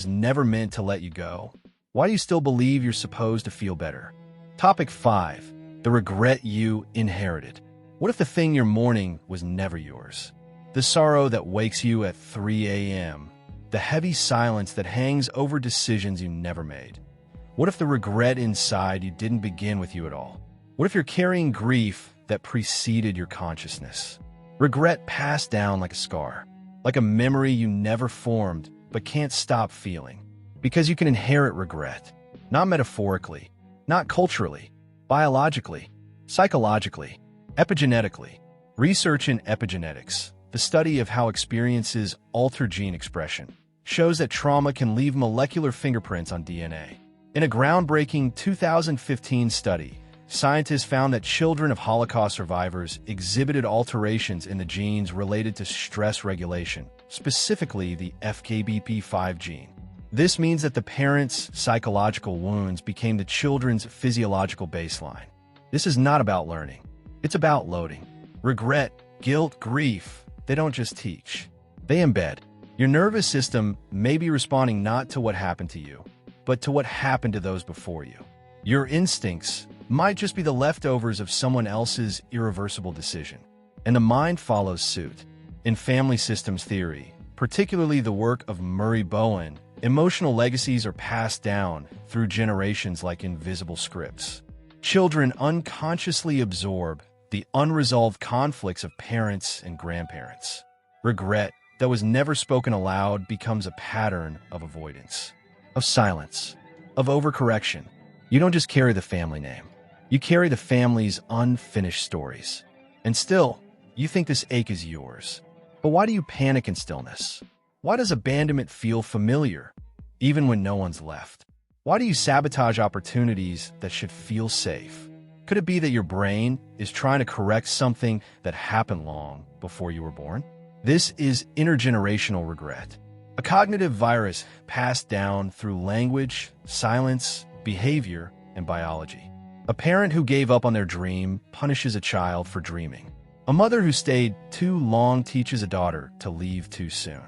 was never meant to let you go? Why do you still believe you're supposed to feel better? Topic 5. The regret you inherited. What if the thing you're mourning was never yours? The sorrow that wakes you at 3 a.m. The heavy silence that hangs over decisions you never made. What if the regret inside you didn't begin with you at all? What if you're carrying grief that preceded your consciousness? Regret passed down like a scar, like a memory you never formed but can't stop feeling. Because you can inherit regret, not metaphorically, not culturally, biologically, psychologically, epigenetically. Research in epigenetics, the study of how experiences alter gene expression, shows that trauma can leave molecular fingerprints on DNA. In a groundbreaking 2015 study, scientists found that children of Holocaust survivors exhibited alterations in the genes related to stress regulation, specifically the FKBP5 gene. This means that the parents' psychological wounds became the children's physiological baseline. This is not about learning. It's about loading. Regret, guilt, grief, they don't just teach. They embed. Your nervous system may be responding not to what happened to you, but to what happened to those before you. Your instincts might just be the leftovers of someone else's irreversible decision, and the mind follows suit. In family systems theory, particularly the work of Murray Bowen, emotional legacies are passed down through generations like invisible scripts. Children unconsciously absorb the unresolved conflicts of parents and grandparents. Regret that was never spoken aloud becomes a pattern of avoidance, of silence, of overcorrection. You don't just carry the family name. You carry the family's unfinished stories. And still, you think this ache is yours. But why do you panic in stillness? Why does abandonment feel familiar, even when no one's left? Why do you sabotage opportunities that should feel safe? Could it be that your brain is trying to correct something that happened long before you were born? This is intergenerational regret, a cognitive virus passed down through language, silence, behavior, and biology. A parent who gave up on their dream punishes a child for dreaming. A mother who stayed too long teaches a daughter to leave too soon.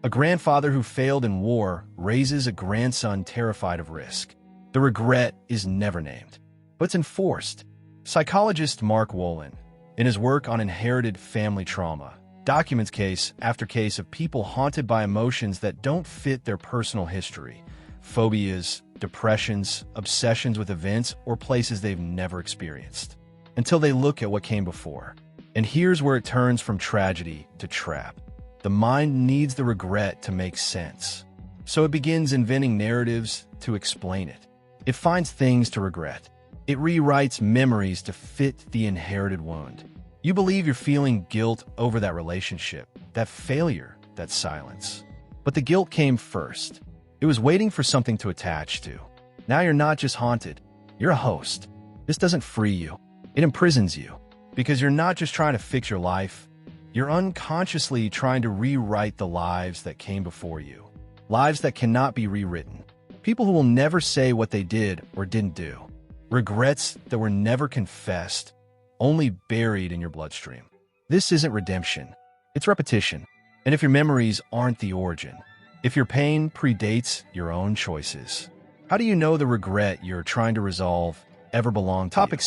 A grandfather who failed in war raises a grandson terrified of risk. The regret is never named, but it's enforced. Psychologist Mark Wolin, in his work on inherited family trauma, documents case after case of people haunted by emotions that don't fit their personal history, phobias, depressions, obsessions with events or places they've never experienced, until they look at what came before. And here's where it turns from tragedy to trap. The mind needs the regret to make sense, so it begins inventing narratives to explain it. It finds things to regret. It rewrites memories to fit the inherited wound. You believe you're feeling guilt over that relationship, that failure, that silence. But the guilt came first. It was waiting for something to attach to. Now you're not just haunted, you're a host. This doesn't free you, it imprisons you. Because you're not just trying to fix your life, you're unconsciously trying to rewrite the lives that came before you. Lives that cannot be rewritten. People who will never say what they did or didn't do. Regrets that were never confessed, only buried in your bloodstream. This isn't redemption, it's repetition. And if your memories aren't the origin, if your pain predates your own choices, how do you know the regret you're trying to resolve ever belonged to you? Topic